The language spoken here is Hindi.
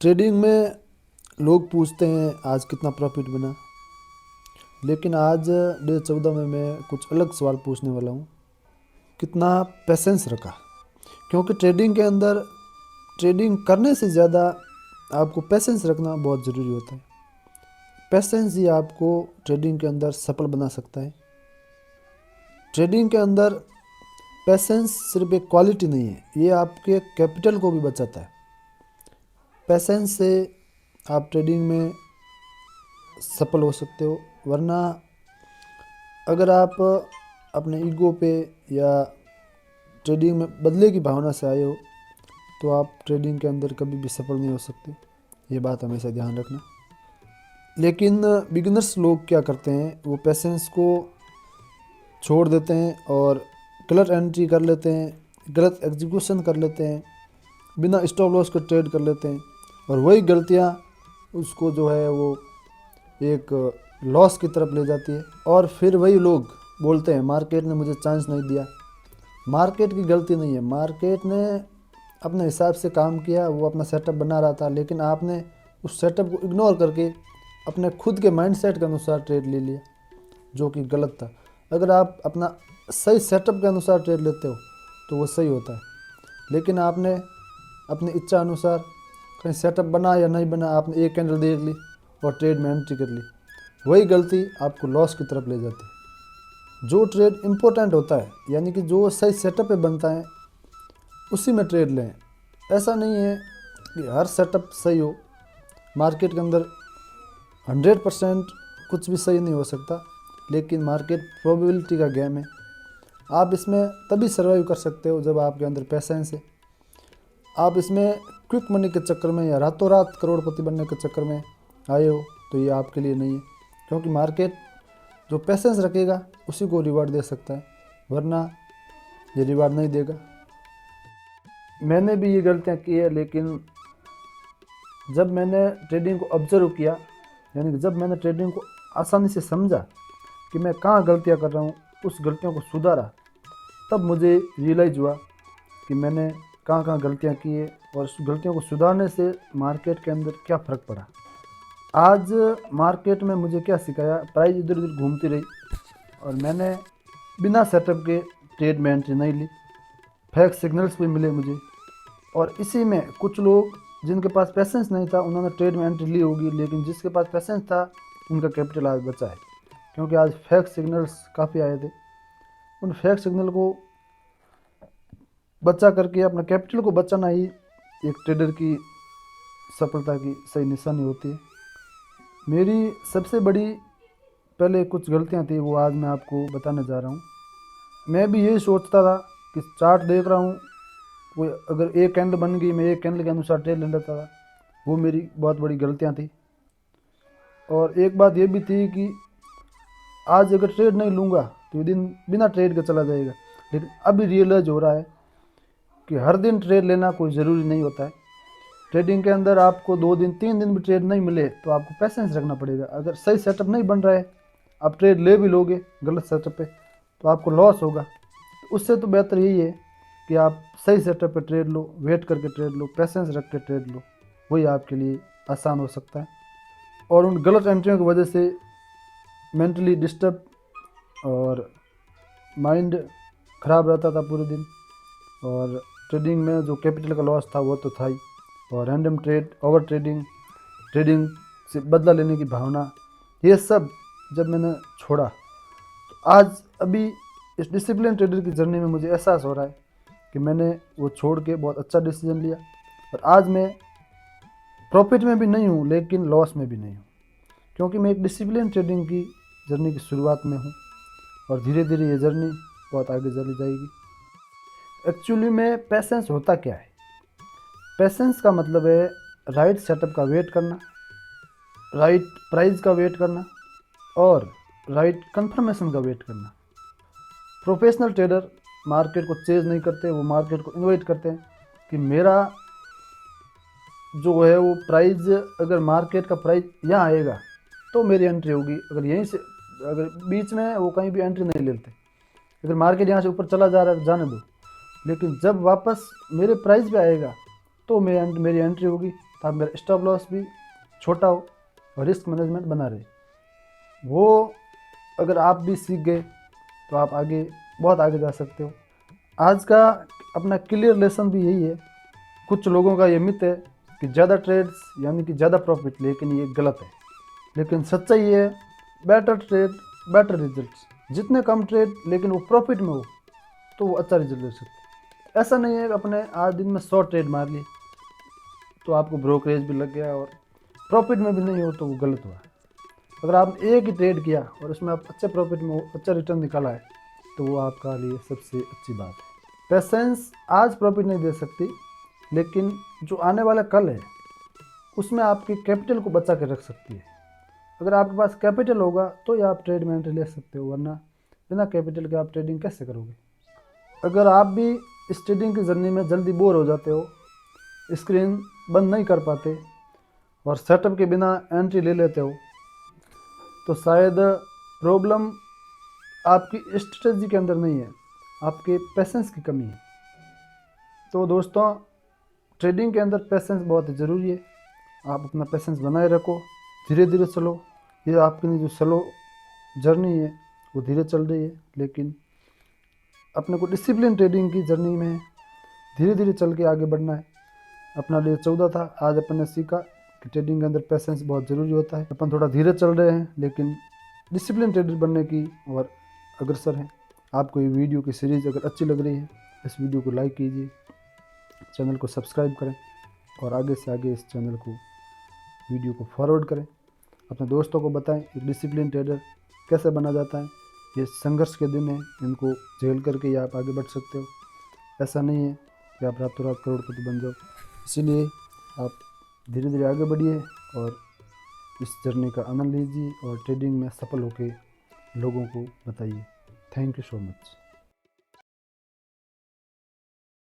ट्रेडिंग में लोग पूछते हैं आज कितना प्रॉफिट बना। लेकिन आज 2014 में मैं कुछ अलग सवाल पूछने वाला हूँ, कितना पेशेंस रखा। क्योंकि ट्रेडिंग के अंदर ट्रेडिंग करने से ज़्यादा आपको पेशेंस रखना बहुत ज़रूरी होता है। पेशेंस ही आपको ट्रेडिंग के अंदर सफल बना सकता है। ट्रेडिंग के अंदर पेशेंस सिर्फ एक क्वालिटी नहीं है, ये आपके कैपिटल को भी बचाता है। पेशेंस से आप ट्रेडिंग में सफल हो सकते हो, वरना अगर आप अपने ईगो पे या ट्रेडिंग में बदले की भावना से आए हो तो आप ट्रेडिंग के अंदर कभी भी सफल नहीं हो सकते। ये बात हमेशा ध्यान रखना। लेकिन बिगिनर्स लोग क्या करते हैं, वो पेशेंस को छोड़ देते हैं और गलत एंट्री कर लेते हैं, गलत एग्जीक्यूशन कर लेते हैं, बिना स्टॉप लॉस के ट्रेड कर लेते हैं। और वही गलतियाँ उसको जो है वो एक लॉस की तरफ ले जाती है। और फिर वही लोग बोलते हैं मार्केट ने मुझे चांस नहीं दिया। मार्केट की गलती नहीं है, मार्केट ने अपने हिसाब से काम किया, वो अपना सेटअप बना रहा था, लेकिन आपने उस सेटअप को इग्नोर करके अपने खुद के माइंडसेट के अनुसार ट्रेड ले लिया, जो कि गलत था। अगर आप अपना सही सेटअप के अनुसार ट्रेड लेते हो तो वो सही होता है। लेकिन आपने अपनी इच्छा अनुसार कहीं सेटअप बना या नहीं बना, आपने एक कैंडल देख ली और ट्रेड में एंट्री कर ली, वही गलती आपको लॉस की तरफ ले जाती है। जो ट्रेड इम्पोर्टेंट होता है, यानी कि जो सही सेटअप पे बनता है, उसी में ट्रेड लें। ऐसा नहीं है कि हर सेटअप सही हो। मार्केट के अंदर 100% कुछ भी सही नहीं हो सकता, लेकिन मार्केट प्रोबेबिलिटी का गेम है। आप इसमें तभी सर्वाइव कर सकते हो जब आपके अंदर पेशेंस है। आप इसमें क्विक मनी के चक्कर में या रातों रात करोड़पति बनने के चक्कर में आए हो तो ये आपके लिए नहीं है। क्योंकि मार्केट जो पेशेंस रखेगा उसी को रिवार्ड दे सकता है, वरना ये रिवार्ड नहीं देगा। मैंने भी ये गलतियाँ की है, लेकिन जब मैंने ट्रेडिंग को ऑब्जर्व किया, यानी कि जब मैंने ट्रेडिंग को आसानी से समझा कि मैं कहाँ गलतियाँ कर रहा हूँ, उस गलतियों को सुधारा, तब मुझे रियलाइज़ हुआ कि मैंने कहाँ कहाँ गलतियाँ की है और उस गलतियों को सुधारने से मार्केट के अंदर क्या फ़र्क पड़ा। आज मार्केट में मुझे क्या सिखाया, प्राइस इधर उधर घूमती रही और मैंने बिना सेटअप के ट्रेड में एंट्री नहीं ली। फेक सिग्नल्स भी मिले मुझे, और इसी में कुछ लोग जिनके पास पेशेंस नहीं था उन्होंने ट्रेड में एंट्री ली होगी, लेकिन जिसके पास पेशेंस था उनका कैपिटल आज बचा है। क्योंकि आज फेक सिग्नल्स काफ़ी आए थे, उन फेक सिग्नल को बचा करके अपना कैपिटल को बचाना ही एक ट्रेडर की सफलता की सही निशानी होती है। मेरी सबसे बड़ी पहले कुछ गलतियां थी, वो आज मैं आपको बताने जा रहा हूँ। मैं भी यही सोचता था कि चार्ट देख रहा हूँ, कोई अगर एक कैंडल बन गई, मैं एक कैंडल के अनुसार ट्रेड ले लेता था। वो मेरी बहुत बड़ी गलतियाँ थी। और एक बात ये भी थी कि आज अगर ट्रेड नहीं लूँगा तो ये दिन बिना ट्रेड के चला जाएगा। लेकिन अभी रियलाइज हो रहा है कि हर दिन ट्रेड लेना कोई ज़रूरी नहीं होता है। ट्रेडिंग के अंदर आपको 2 दिन 3 दिन भी ट्रेड नहीं मिले तो आपको पेशेंस रखना पड़ेगा। अगर सही सेटअप नहीं बन रहा है, आप ट्रेड ले भी लोगे गलत सेटअप पे, तो आपको लॉस होगा। तो उससे तो बेहतर यही है कि आप सही सेटअप पे ट्रेड लो, वेट करके ट्रेड लो, पेशेंस रख के ट्रेड लो। वही आपके लिए आसान हो सकता है। और उन गलत एंट्रियों की वजह से मेंटली डिस्टर्ब और माइंड ख़राब रहता था पूरे दिन। और ट्रेडिंग में जो कैपिटल का लॉस था वो तो था ही, और random trade, over trading, trading से बदला लेने की भावना, ये सब जब मैंने छोड़ा तो आज अभी इस डिसिप्लिन ट्रेडर की जर्नी में मुझे एहसास हो रहा है कि मैंने वो छोड़ के बहुत अच्छा डिसीजन लिया। और आज मैं प्रॉफिट में भी नहीं हूँ, लेकिन लॉस में भी नहीं हूँ, क्योंकि मैं एक डिसिप्लिन ट्रेडिंग की जर्नी की शुरुआत में हूँ और धीरे धीरे ये जर्नी बहुत आगे चली जाएगी। एक्चुअली में पेशेंस होता क्या है? पेशेंस का मतलब है राइट सेटअप का वेट करना, राइट प्राइस का वेट करना और राइट कंफर्मेशन का वेट करना। प्रोफेशनल ट्रेडर मार्केट को चेज नहीं करते, वो मार्केट को इन्वाइट करते हैं कि मेरा जो है वो प्राइस, अगर मार्केट का प्राइस यहाँ आएगा तो मेरी एंट्री होगी। अगर यहीं से, अगर बीच में वो कहीं भी एंट्री नहीं लेते। अगर मार्केट यहाँ से ऊपर चला जा रहा है जाने दो, लेकिन जब वापस मेरे प्राइस पे आएगा तो मेरी एंट्री होगी। ताकि मेरा स्टॉप लॉस भी छोटा हो और रिस्क मैनेजमेंट बना रहे। वो अगर आप भी सीख गए तो आप आगे बहुत आगे जा सकते हो। आज का अपना क्लियर लेसन भी यही है। कुछ लोगों का ये मिथ है कि ज़्यादा ट्रेड्स यानी कि ज़्यादा प्रॉफिट, लेकिन ये गलत है। लेकिन सच्चाई ये है, बेटर ट्रेड बेटर रिजल्ट्स। जितने कम ट्रेड लेकिन वो प्रॉफिट में हो तो वो अच्छा रिजल्ट दे सकते हैं। ऐसा नहीं है कि अपने आज दिन में 100 ट्रेड मार लिए तो आपको ब्रोकरेज भी लग गया और प्रॉफिट में भी नहीं हो तो वो गलत हुआ। अगर आपने एक ही ट्रेड किया और उसमें आप अच्छे प्रॉफिट में हो, अच्छा रिटर्न निकाला है, तो वो आपका लिए सबसे अच्छी बात है। पेशेंस आज प्रॉफिट नहीं दे सकती, लेकिन जो आने वाला कल है उसमें आपकी कैपिटल को बचा के रख सकती है। अगर आपके पास कैपिटल होगा तो ही आप ट्रेड में एंट्री ले सकते हो, वरना बिना कैपिटल के आप ट्रेडिंग कैसे करोगे। अगर आप भी इस ट्रेडिंग की जर्नी में जल्दी बोर हो जाते हो, स्क्रीन बंद नहीं कर पाते और सेटअप के बिना एंट्री ले लेते हो, तो शायद प्रॉब्लम आपकी स्ट्रेटजी के अंदर नहीं है, आपके पेशेंस की कमी है। तो दोस्तों, ट्रेडिंग के अंदर पेशेंस बहुत ज़रूरी है। आप अपना पेशेंस बनाए रखो, धीरे धीरे चलो। ये आपकी जो स्लो जर्नी है वो धीरे चल रही है, लेकिन अपने को डिसिप्लिन ट्रेडिंग की जर्नी में धीरे धीरे चल के आगे बढ़ना है। अपना लिए 14 था, आज अपन ने सीखा कि ट्रेडिंग के अंदर पेशेंस बहुत ज़रूरी होता है। अपन थोड़ा धीरे चल रहे हैं, लेकिन डिसिप्लिन ट्रेडर बनने की और अग्रसर हैं। आपको ये वीडियो की सीरीज़ अगर अच्छी लग रही है, इस वीडियो को लाइक कीजिए, चैनल को सब्सक्राइब करें और आगे से आगे इस चैनल को वीडियो को फॉरवर्ड करें। अपने दोस्तों को बताएं एक डिसिप्लिन ट्रेडर कैसे बना जाता है। ये संघर्ष के दिन हैं, इनको झेल करके ही आप आगे बढ़ सकते हो। ऐसा नहीं है कि आप रातों रात करोड़पति बन जाओ। इसीलिए आप धीरे धीरे आगे बढ़िए और इस जर्नी का आनंद लीजिए और ट्रेडिंग में सफल होकर लोगों को बताइए। Thank you so much.